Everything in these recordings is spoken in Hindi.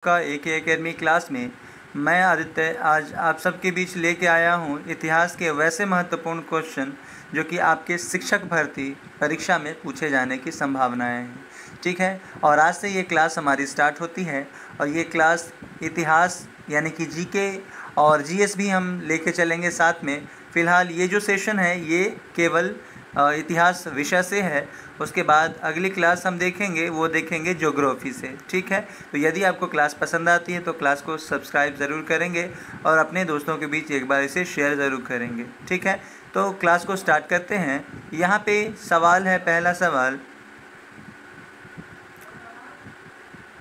का AK एकेडमी क्लास में मैं आदित्य आज आप सबके बीच लेके आया हूँ इतिहास के वैसे महत्वपूर्ण क्वेश्चन जो कि आपके शिक्षक भर्ती परीक्षा में पूछे जाने की संभावनाएं हैं। ठीक है, और आज से ये क्लास हमारी स्टार्ट होती है और ये क्लास इतिहास यानी कि GK और GS भी हम लेके चलेंगे साथ में। फ़िलहाल ये जो सेशन है ये केवल इतिहास विषय से है। उसके बाद अगली क्लास हम देखेंगे ज्योग्राफी से। ठीक है, तो यदि आपको क्लास पसंद आती है तो क्लास को सब्सक्राइब ज़रूर करेंगे और अपने दोस्तों के बीच एक बार इसे शेयर ज़रूर करेंगे। ठीक है, तो क्लास को स्टार्ट करते हैं। यहाँ पे सवाल है, पहला सवाल,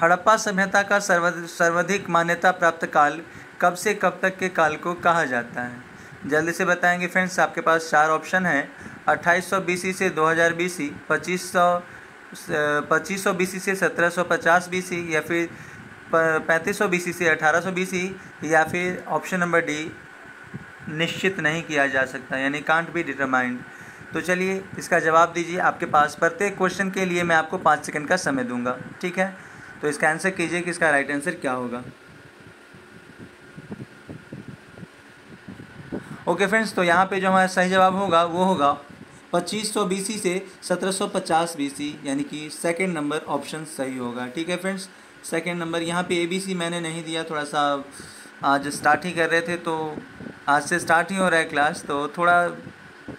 हड़प्पा सभ्यता का सर्वाधिक मान्यता प्राप्त काल कब से कब तक के काल को कहा जाता है? जल्दी से बताएंगे फ्रेंड्स। आपके पास 4 ऑप्शन हैं, 2800 BC से 2000 BC, 2500 BC से 1750 BC, या फिर 3500 BC से 1800 BC, या फिर ऑप्शन नंबर डी निश्चित नहीं किया जा सकता यानी कांट बी डिटरमाइंड। तो चलिए इसका जवाब दीजिए। आपके पास प्रत्येक क्वेश्चन के लिए मैं आपको 5 सेकंड का समय दूंगा। ठीक है, तो इसका आंसर कीजिए कि इसका राइट आंसर क्या होगा। ओके फ्रेंड्स, तो यहाँ पे जो हमारा सही जवाब होगा वो होगा 2500 BC से 1750 BC, यानी कि सेकंड नंबर ऑप्शन सही होगा। ठीक है फ्रेंड्स, सेकंड नंबर। यहाँ पे ABC मैंने नहीं दिया, थोड़ा सा आज स्टार्ट ही कर रहे थे, तो आज से स्टार्ट ही हो रहा है क्लास, तो थोड़ा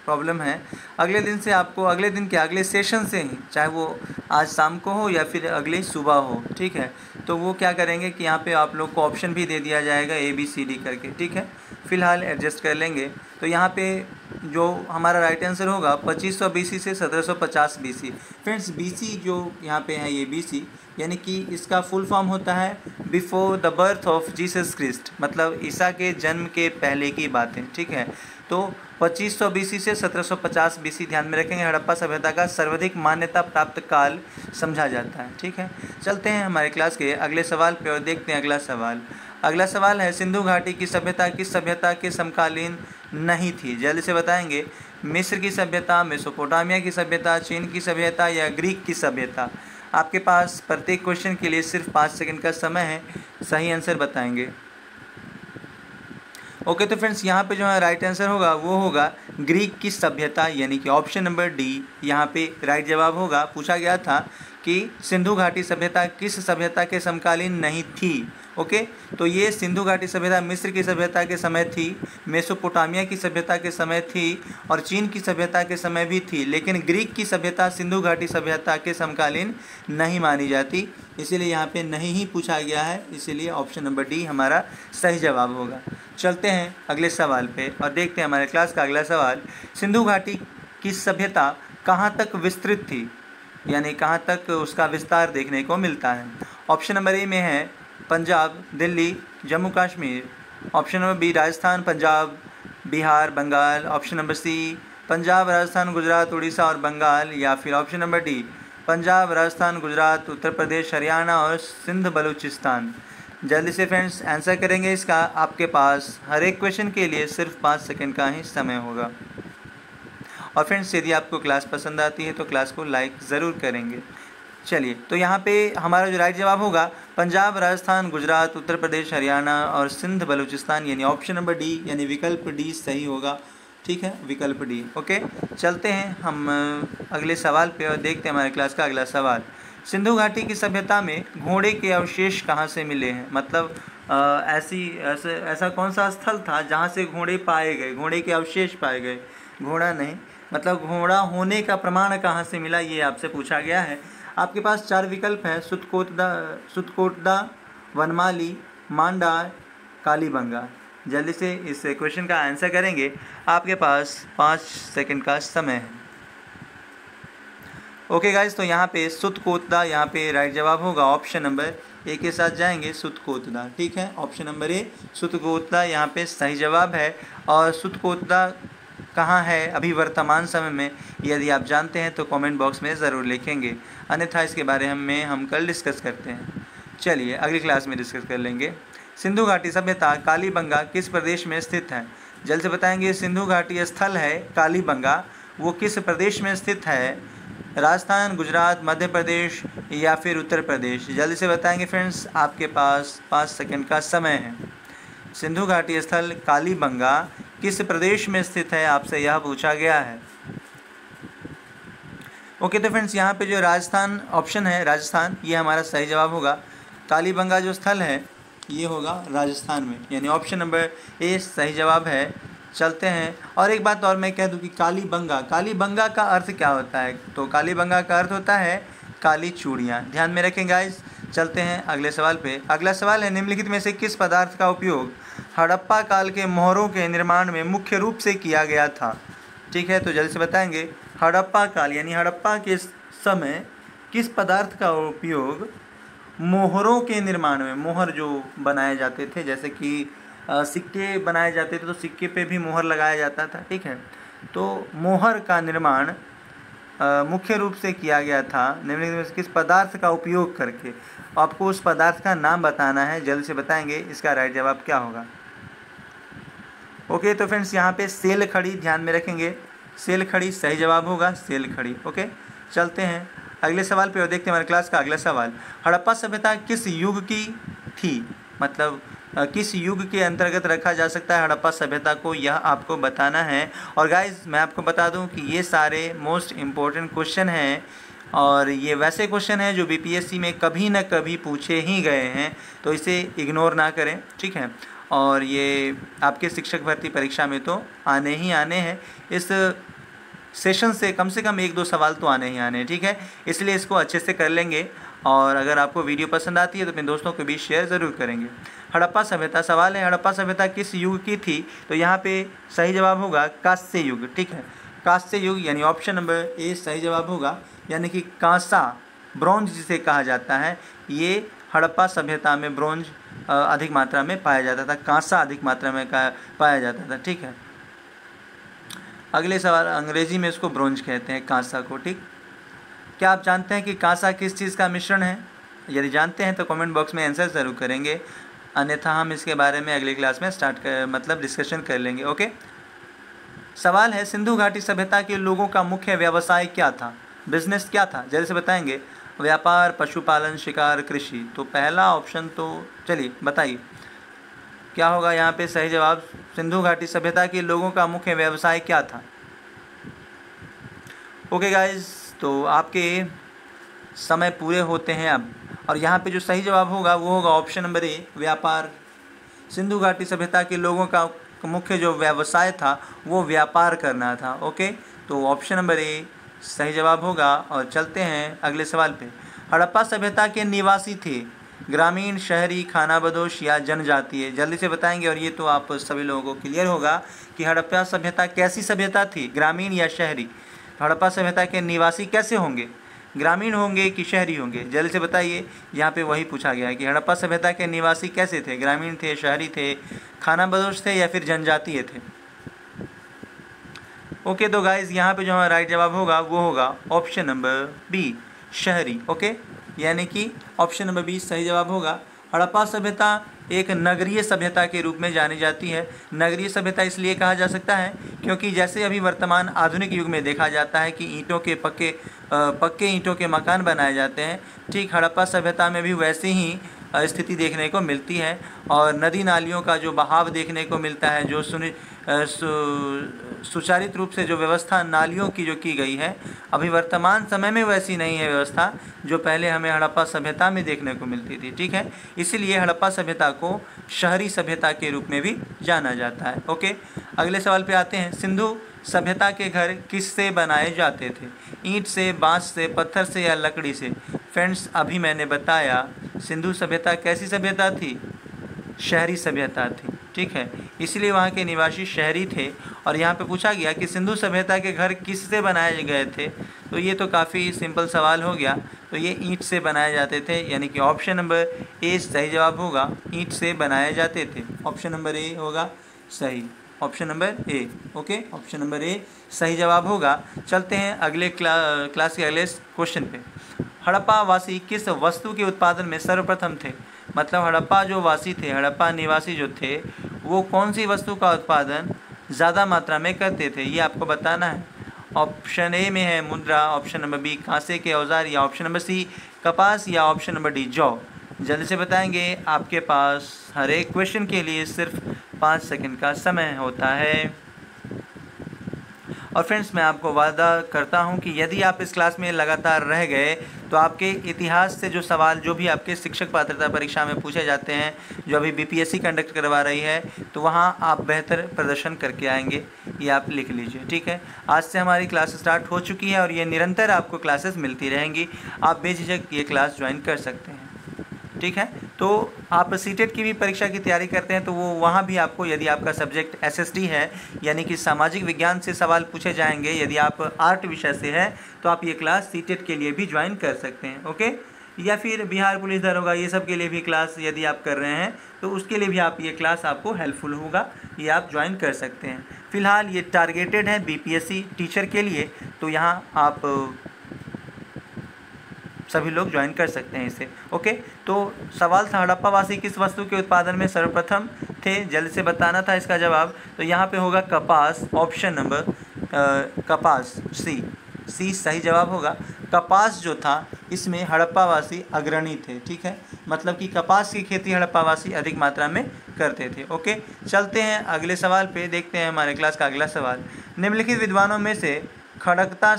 प्रॉब्लम है। अगले दिन से आपको अगले सेशन से ही, चाहे वो आज शाम को हो या फिर अगले सुबह हो, ठीक है, तो वो क्या करेंगे कि यहाँ पे आप लोग को ऑप्शन भी दे दिया जाएगा ABCD करके। ठीक है, फ़िलहाल एडजस्ट कर लेंगे। तो यहाँ पे जो हमारा राइट आंसर होगा 2500 BC से 1750 BC। फ्रेंड्स BC जो यहाँ पे है ये BC यानी कि इसका फुल फॉर्म होता है before the birth of Jesus Christ, मतलब ईसा के जन्म के पहले की बातें। ठीक है, तो 2500 BC से 1750 BC ध्यान में रखेंगे। हड़प्पा सभ्यता का सर्वाधिक मान्यता प्राप्त काल समझा जाता है। ठीक है, चलते हैं हमारे क्लास के अगले सवाल पे और देखते हैं अगला सवाल। अगला सवाल है, सिंधु घाटी की सभ्यता किस सभ्यता के समकालीन नहीं थी? जल्दी से बताएंगे। मिस्र की सभ्यता, मेसोपोटामिया की सभ्यता, चीन की सभ्यता या ग्रीक की सभ्यता? आपके पास प्रत्येक क्वेश्चन के लिए सिर्फ 5 सेकंड का समय है, सही आंसर बताएंगे। ओके, तो फ्रेंड्स यहाँ पे जो है राइट आंसर होगा वो होगा ग्रीक की सभ्यता, यानी कि ऑप्शन नंबर डी यहाँ पे राइट जवाब होगा। पूछा गया था कि सिंधु घाटी सभ्यता किस सभ्यता के समकालीन नहीं थी। ओके, तो ये सिंधु घाटी सभ्यता मिस्र की सभ्यता के समय थी, मेसोपोटामिया की सभ्यता के समय थी और चीन की सभ्यता के समय भी थी, लेकिन ग्रीक की सभ्यता सिंधु घाटी सभ्यता के समकालीन नहीं मानी जाती, इसीलिए यहाँ पे नहीं ही पूछा गया है, इसीलिए ऑप्शन नंबर डी हमारा सही जवाब होगा। चलते हैं अगले सवाल पे और देखते हैं हमारे क्लास का अगला सवाल। सिंधु घाटी की सभ्यता कहाँ तक विस्तृत थी, यानी कहाँ तक उसका विस्तार देखने को मिलता है? ऑप्शन नंबर ए में है Punjab, Delhi, Jammu Kashmir. Option number B Rajasthan, Punjab, Bihar, Bengal. Option number C Punjab, Rajasthan, Gujarat, Orissa और बंगाल, या फिर option number D Punjab, Rajasthan, Gujarat, Uttar Pradesh, Haryana और सिंध बलूचिस्तान। जल्दी से फ्रेंड्स आंसर करेंगे इसका। आपके पास हर एक क्वेश्चन के लिए सिर्फ 5 सेकंड का ही समय होगा। और फ्रेंड्स यदि आपको क्लास पसंद आती है तो क्लास को लाइक ज़रूर करेंगे। चलिए, तो यहाँ पे हमारा जो राइट जवाब होगा पंजाब, राजस्थान, गुजरात, उत्तर प्रदेश, हरियाणा और सिंध बलूचिस्तान, यानी ऑप्शन नंबर डी यानी विकल्प डी सही होगा। ठीक है, विकल्प डी। ओके, चलते हैं हम अगले सवाल पे और देखते हैं हमारे क्लास का अगला सवाल। सिंधु घाटी की सभ्यता में घोड़े के अवशेष कहाँ से मिले हैं? मतलब ऐसा कौन सा स्थल था जहाँ से घोड़े पाए गए, घोड़े के अवशेष पाए गए? घोड़ा नहीं, मतलब घोड़ा होने का प्रमाण कहाँ से मिला, ये आपसे पूछा गया है। आपके पास 4 विकल्प हैं, सुतकोटदा, वनमाली, मांडा, कालीबंगा। जल्दी से इस क्वेश्चन का आंसर करेंगे। आपके पास 5 सेकंड का समय है। ओके गाइज, तो यहाँ पे सुतकोतदा यहाँ पे राइट जवाब होगा। ऑप्शन नंबर ए के साथ जाएंगे, सुतकोतदा। ठीक है, ऑप्शन नंबर ए सुतकोतदा यहाँ पे सही जवाब है। और सुतकोतदा कहाँ है अभी वर्तमान समय में, यदि आप जानते हैं तो कमेंट बॉक्स में ज़रूर लिखेंगे, अन्यथा इसके बारे में हम कल डिस्कस करते हैं। चलिए अगली क्लास में डिस्कस कर लेंगे। सिंधु घाटी सभ्यता कालीबंगा किस प्रदेश में स्थित है? जल्द से बताएंगे। सिंधु घाटी स्थल है कालीबंगा, वो किस प्रदेश में स्थित है? राजस्थान, गुजरात, मध्य प्रदेश या फिर उत्तर प्रदेश? जल्दी से बताएंगे फ्रेंड्स, आपके पास 5 सेकंड का समय है। सिंधु घाटी स्थल कालीबंगा किस प्रदेश में स्थित है, आपसे यह पूछा गया है। ओके, तो फ्रेंड्स यहाँ पे जो राजस्थान ऑप्शन है, राजस्थान, ये हमारा सही जवाब होगा। कालीबंगा जो स्थल है ये होगा राजस्थान में, यानी ऑप्शन नंबर ए सही जवाब है। चलते हैं, और एक बात और मैं कह दूं कि कालीबंगा, कालीबंगा का अर्थ क्या होता है? तो कालीबंगा का अर्थ होता है काली चूड़ियाँ। ध्यान में रखें गाइस। चलते हैं अगले सवाल पे। अगला सवाल है, निम्नलिखित में से किस पदार्थ का उपयोग हड़प्पा काल के मोहरों के निर्माण में मुख्य रूप से किया गया था? ठीक है, तो जल्दी से बताएंगे। हड़प्पा काल यानी हड़प्पा के समय किस पदार्थ का उपयोग मोहरों के निर्माण में, मोहर जो बनाए जाते थे, जैसे कि सिक्के बनाए जाते थे तो सिक्के पे भी मोहर लगाया जाता था, ठीक है, तो मोहर का निर्माण मुख्य रूप से किया गया था निम्नलिखित में से किस पदार्थ का उपयोग करके? आपको उस पदार्थ का नाम बताना है, जल्दी से बताएंगे। इसका राइट जवाब क्या होगा? ओके, तो फ्रेंड्स यहाँ पे सेल खड़ी, ध्यान में रखेंगे, सेल खड़ी सही जवाब होगा, सेल खड़ी। ओके, चलते हैं अगले सवाल पे और देखते हैं हमारे क्लास का अगला सवाल। हड़प्पा सभ्यता किस युग की थी, मतलब किस युग के अंतर्गत रखा जा सकता है हड़प्पा सभ्यता को, यह आपको बताना है। और गाइस मैं आपको बता दूं कि ये सारे मोस्ट इम्पोर्टेंट क्वेश्चन हैं, और ये वैसे क्वेश्चन हैं जो बीपीएससी में कभी न कभी पूछे ही गए हैं, तो इसे इग्नोर ना करें, ठीक है। और ये आपके शिक्षक भर्ती परीक्षा में तो आने ही आने हैं, इस सेशन से कम 1-2 सवाल तो आने ही आने हैं, ठीक है, इसलिए इसको अच्छे से कर लेंगे। और अगर आपको वीडियो पसंद आती है तो अपने दोस्तों के बीच शेयर ज़रूर करेंगे। हड़प्पा सभ्यता, सवाल है हड़प्पा सभ्यता किस युग की थी, तो यहाँ पे सही जवाब होगा कांस्य युग, ठीक है, कांस्य युग, यानी ऑप्शन नंबर ए सही जवाब होगा। यानी कि कांसा, ब्रॉन्ज जिसे कहा जाता है, ये हड़प्पा सभ्यता में ब्रॉन्ज अधिक मात्रा में पाया जाता था, कांसा अधिक मात्रा में पाया जाता था, ठीक है। अगले सवाल, अंग्रेजी में इसको ब्रोंज कहते हैं, कांसा को, ठीक। क्या आप जानते हैं कि कांसा किस चीज़ का मिश्रण है? यदि जानते हैं तो कमेंट बॉक्स में आंसर ज़रूर करेंगे, अन्यथा हम इसके बारे में अगली क्लास में मतलब डिस्कशन कर लेंगे। ओके, सवाल है सिंधु घाटी सभ्यता के लोगों का मुख्य व्यवसाय क्या था, बिजनेस क्या था? जल्दी से बताएंगे। व्यापार, पशुपालन, शिकार, कृषि। तो पहला ऑप्शन तो चलिए बताइए क्या होगा यहाँ पे सही जवाब। सिंधु घाटी सभ्यता के लोगों का मुख्य व्यवसाय क्या था? ओके गाइस, तो आपके समय पूरे होते हैं अब, और यहाँ पे जो सही जवाब होगा वो होगा ऑप्शन नंबर ए, व्यापार। सिंधु घाटी सभ्यता के लोगों का मुख्य जो व्यवसाय था वो व्यापार करना था। ओके, तो ऑप्शन नंबर ए सही जवाब होगा। और चलते हैं अगले सवाल पे। हड़प्पा सभ्यता के निवासी थे ग्रामीण, शहरी, खानाबदोश या जनजातीय? जल्दी से बताएंगे, और ये तो आप सभी लोगों को क्लियर होगा कि हड़प्पा सभ्यता कैसी सभ्यता थी, ग्रामीण या शहरी। हड़प्पा सभ्यता के निवासी कैसे होंगे, ग्रामीण होंगे कि शहरी होंगे? जल्दी से बताइए, यहाँ पे वही पूछा गया है कि हड़प्पा सभ्यता के निवासी कैसे थे, ग्रामीण थे, शहरी थे, खानाबदोश थे या फिर जनजातीय थे? ओके, तो गाइज यहाँ पे जो हमारा राइट जवाब होगा वो होगा ऑप्शन नंबर बी, शहरी। ओके, यानी कि ऑप्शन नंबर बी सही जवाब होगा। हड़प्पा सभ्यता एक नगरीय सभ्यता के रूप में जानी जाती है। नगरीय सभ्यता इसलिए कहा जा सकता है क्योंकि जैसे अभी वर्तमान आधुनिक युग में देखा जाता है कि ईंटों के पक्के ईंटों के मकान बनाए जाते हैं, ठीक हड़प्पा सभ्यता में भी वैसे ही स्थिति देखने को मिलती है। और नदी नालियों का जो बहाव देखने को मिलता है, जो सुचारित रूप से जो व्यवस्था नालियों की जो की गई है, अभी वर्तमान समय में वैसी नहीं है व्यवस्था जो पहले हमें हड़प्पा सभ्यता में देखने को मिलती थी, ठीक है। इसीलिए हड़प्पा सभ्यता को शहरी सभ्यता के रूप में भी जाना जाता है। ओके, अगले सवाल पे आते हैं। सिंधु सभ्यता के घर किससे बनाए जाते थे, ईंट से, बांस से, पत्थर से या लकड़ी से? फ्रेंड्स, अभी मैंने बताया सिंधु सभ्यता कैसी सभ्यता थी, शहरी सभ्यता थी, ठीक है, इसलिए वहाँ के निवासी शहरी थे। और यहाँ पे पूछा गया कि सिंधु सभ्यता के घर किससे बनाए गए थे, तो ये तो काफ़ी सिंपल सवाल हो गया। तो ये ईंट से बनाए जाते थे, यानी कि ऑप्शन नंबर ए सही जवाब होगा, ईंट से बनाए जाते थे। ऑप्शन नंबर ए होगा सही, option number A. Okay, option number A सही जवाब होगा। चलते हैं अगले क्लास के अगले क्वेश्चन पे। हड़प्पा वासी किस वस्तु के उत्पादन में सर्वप्रथम थे? मतलब हड़प्पा जो वासी थे, हड़प्पा निवासी जो थे, वो कौन सी वस्तु का उत्पादन ज़्यादा मात्रा में करते थे, ये आपको बताना है। ऑप्शन ए में है मुद्रा, ऑप्शन नंबर बी कांसे के औजार, या ऑप्शन नंबर सी कपास, या ऑप्शन नंबर डी जौ। जल्दी से बताएंगे। आपके पास हर एक क्वेश्चन के लिए सिर्फ 5 सेकंड का समय होता है। और फ्रेंड्स, मैं आपको वादा करता हूं कि यदि आप इस क्लास में लगातार रह गए तो आपके इतिहास से जो सवाल जो भी आपके शिक्षक पात्रता परीक्षा में पूछे जाते हैं, जो अभी बीपीएससी कंडक्ट करवा रही है, तो वहां आप बेहतर प्रदर्शन करके आएंगे। ये आप लिख लीजिए, ठीक है। आज से हमारी क्लास स्टार्ट हो चुकी है और ये निरंतर आपको क्लासेस मिलती रहेंगी। आप बेझिझक ये क्लास ज्वाइन कर सकते हैं, ठीक है। तो आप सीटेट की भी परीक्षा की तैयारी करते हैं तो वो वहाँ भी आपको, यदि आपका सब्जेक्ट एसएसटी है यानी कि सामाजिक विज्ञान से सवाल पूछे जाएंगे, यदि आप आर्ट विषय से है तो आप ये क्लास सीटेट के लिए भी ज्वाइन कर सकते हैं, ओके। या फिर बिहार पुलिस दरोगा, ये सब के लिए भी क्लास यदि आप कर रहे हैं तो उसके लिए भी आप ये क्लास आपको हेल्पफुल होगा, ये आप ज्वाइन कर सकते हैं। फ़िलहाल ये टारगेटेड है बीपीएससी टीचर के लिए, तो यहाँ आप सभी लोग ज्वाइन कर सकते हैं इसे, ओके। तो सवाल था हड़प्पावासी किस वस्तु के उत्पादन में सर्वप्रथम थे, जल्द से बताना था इसका जवाब। तो यहाँ पे होगा कपास, ऑप्शन नंबर कपास, सी सही जवाब होगा। कपास जो था इसमें हड़प्पावासी अग्रणी थे, ठीक है। मतलब कि कपास की खेती हड़प्पावासी अधिक मात्रा में करते थे, ओके। चलते हैं अगले सवाल पे, देखते हैं हमारे क्लास का अगला सवाल। निम्नलिखित विद्वानों में से खड़गता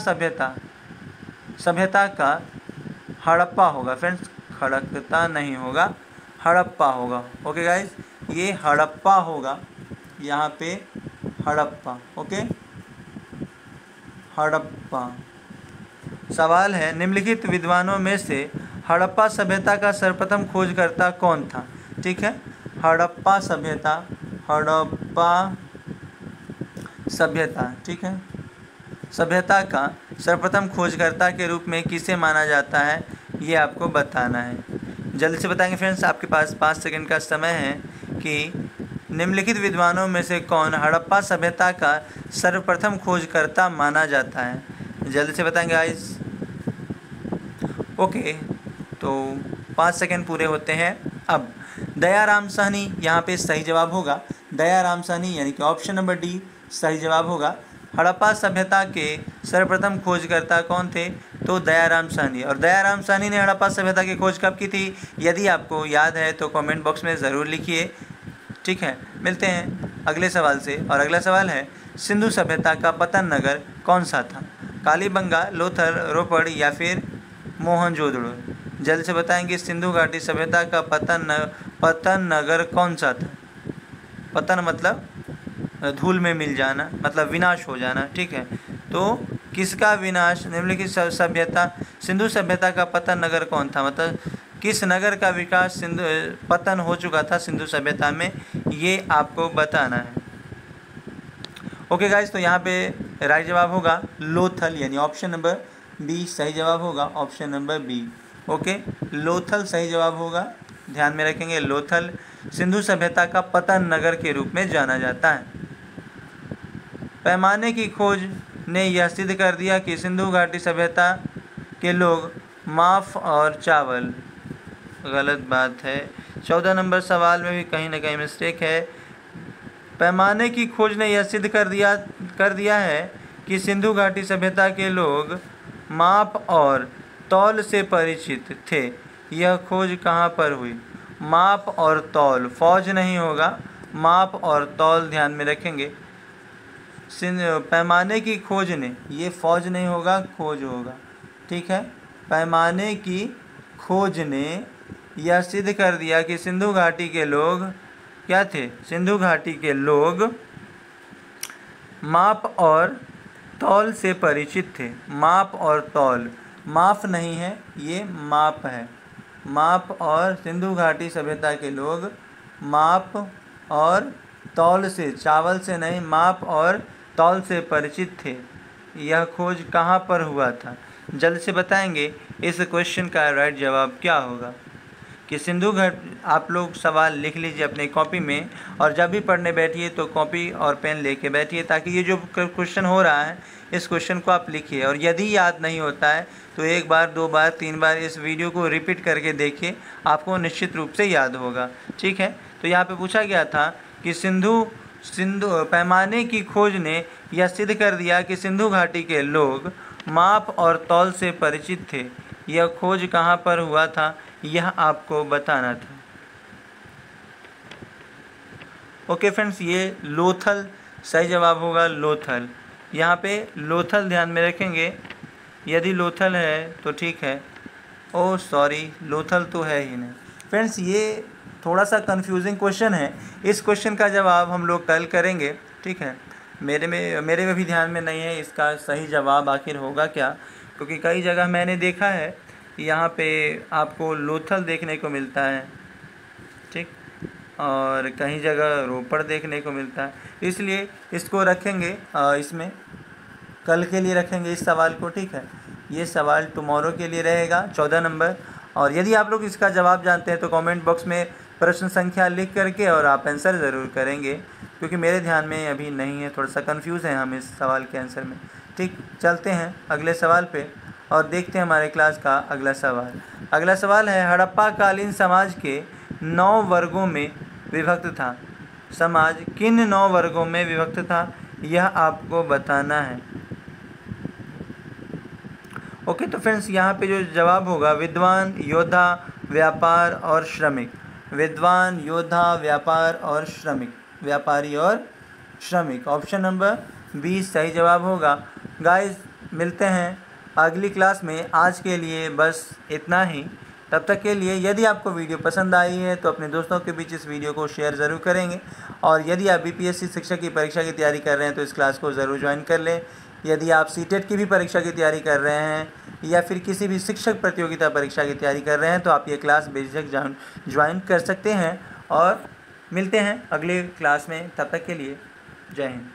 सभ्यता का हड़प्पा होगा। फ्रेंड्स, खड़गता नहीं होगा, हड़प्पा होगा, ओके गाइस। ये हड़प्पा होगा, यहाँ पे हड़प्पा, ओके, हड़प्पा। सवाल है, निम्नलिखित विद्वानों में से हड़प्पा सभ्यता का सर्वप्रथम खोजकर्ता कौन था, ठीक है। हड़प्पा सभ्यता, ठीक है, सभ्यता का सर्वप्रथम खोजकर्ता के रूप में किसे माना जाता है, ये आपको बताना है। जल्दी से बताएंगे फ्रेंड्स। आपके पास 5 सेकंड का समय है कि निम्नलिखित विद्वानों में से कौन हड़प्पा सभ्यता का सर्वप्रथम खोजकर्ता माना जाता है। जल्दी से बताएंगे गाइस, ओके। तो 5 सेकंड पूरे होते हैं। अब दयाराम साहनी यहाँ पे सही जवाब होगा। दयाराम साहनी यानी कि ऑप्शन नंबर डी सही जवाब होगा। हड़प्पा सभ्यता के सर्वप्रथम खोजकर्ता कौन थे, तो दयाराम साहनी। और दयाराम साहनी ने हड़प्पा सभ्यता की खोज कब की थी, यदि आपको याद है तो कमेंट बॉक्स में ज़रूर लिखिए, ठीक है। मिलते हैं अगले सवाल से। और अगला सवाल है, सिंधु सभ्यता का पतन नगर कौन सा था, कालीबंगा, लोथल, रोपड़ या फिर मोहनजोदड़ो। जल्द से बताएंगे, सिंधु घाटी सभ्यता का पतन नगर कौन सा था। पतन मतलब धूल में मिल जाना, मतलब विनाश हो जाना, ठीक है। तो किसका विनाश, निम्नलिखित सभ्यता, सिंधु सभ्यता का पतन नगर कौन था, मतलब किस नगर का विकास पतन हो चुका था सिंधु सभ्यता में, ये आपको बताना है, ओके गाइस। तो यहाँ पे राइट जवाब होगा लोथल, यानी ऑप्शन नंबर बी सही जवाब होगा, option number B, okay. Lothal सही जवाब होगा, ध्यान में रखेंगे। लोथल सिंधु सभ्यता का पतन नगर के रूप में जाना जाता है। पैमाने की खोज ने यह सिद्ध कर दिया कि सिंधु घाटी सभ्यता के लोग माफ और चावल, गलत बात है। 14 नंबर सवाल में भी कहीं ना कहीं मिस्टेक है। पैमाने की खोज ने यह सिद्ध कर दिया है कि सिंधु घाटी सभ्यता के लोग माप और तौल से परिचित थे। यह खोज कहाँ पर हुई, माप और तौल, फौज नहीं होगा, माप और तौल ध्यान में रखेंगे। पैमाने की खोज ने, ये फौज नहीं होगा, खोज होगा, ठीक है। पैमाने की खोज ने यह सिद्ध कर दिया कि सिंधु घाटी के लोग क्या थे, सिंधु घाटी के लोग माप और तौल से परिचित थे। माप और तौल, माप नहीं है, ये माप है। माप और सिंधु घाटी सभ्यता के लोग माप और तौल से, चावल से नहीं, माप और तौल से परिचित थे। यह खोज कहाँ पर हुआ था, जल्द से बताएंगे। इस क्वेश्चन का राइट जवाब क्या होगा कि सिंधु घाट, आप लोग सवाल लिख लीजिए अपनी कॉपी में, और जब भी पढ़ने बैठिए तो कॉपी और पेन लेके बैठिए, ताकि ये जो क्वेश्चन हो रहा है इस क्वेश्चन को आप लिखिए। और यदि याद नहीं होता है तो 1 बार 2 बार 3 बार इस वीडियो को रिपीट करके देखिए, आपको निश्चित रूप से याद होगा, ठीक है। तो यहाँ पे पूछा गया था कि सिंधु सिंधु पैमाने की खोज ने यह सिद्ध कर दिया कि सिंधु घाटी के लोग माप और तौल से परिचित थे। यह खोज कहाँ पर हुआ था, यह आपको बताना था। ओके फ्रेंड्स, ये लोथल सही जवाब होगा, लोथल। यहाँ पे लोथल ध्यान में रखेंगे, यदि लोथल है तो ठीक है। ओह सॉरी, लोथल तो है ही नहीं। फ्रेंड्स, ये थोड़ा सा कंफ्यूजिंग क्वेश्चन है। इस क्वेश्चन का जवाब हम लोग कल करेंगे, ठीक है। मेरे में भी ध्यान में नहीं है इसका सही जवाब आखिर होगा क्या, क्योंकि कई जगह मैंने देखा है यहाँ पे आपको लोथल देखने को मिलता है, ठीक, और कहीं जगह रोपड़ देखने को मिलता है। इसलिए इसको रखेंगे इसमें कल के लिए रखेंगे इस सवाल को, ठीक है। ये सवाल टुमारो के लिए रहेगा 14 नंबर। और यदि आप लोग इसका जवाब जानते हैं तो कमेंट बॉक्स में प्रश्न संख्या लिख करके और आप आंसर ज़रूर करेंगे, क्योंकि मेरे ध्यान में अभी नहीं है, थोड़ा सा कंफ्यूज है हम इस सवाल के आंसर में, ठीक। चलते हैं अगले सवाल पे और देखते हैं हमारे क्लास का अगला सवाल। अगला सवाल है, हड़प्पा कालीन समाज के 9 वर्गों में विभक्त था। समाज किन 9 वर्गों में विभक्त था, यह आपको बताना है। ओके, तो फ्रेंड्स यहाँ पे जो जवाब होगा, विद्वान, योद्धा, व्यापार और श्रमिक। विद्वान, योद्धा, व्यापार और श्रमिक, व्यापारी और श्रमिक। ऑप्शन नंबर बी सही जवाब होगा। गाइस, मिलते हैं अगली क्लास में। आज के लिए बस इतना ही। तब तक के लिए यदि आपको वीडियो पसंद आई है तो अपने दोस्तों के बीच इस वीडियो को शेयर ज़रूर करेंगे। और यदि आप बीपीएससी शिक्षक की परीक्षा की तैयारी कर रहे हैं तो इस क्लास को ज़रूर ज्वाइन कर लें। यदि आप सीटेट की भी परीक्षा की तैयारी कर रहे हैं या फिर किसी भी शिक्षक प्रतियोगिता परीक्षा की तैयारी कर रहे हैं तो आप ये क्लास बेझिझक ज्वाइन कर सकते हैं। और मिलते हैं अगले क्लास में, तब तक के लिए जय हिंद।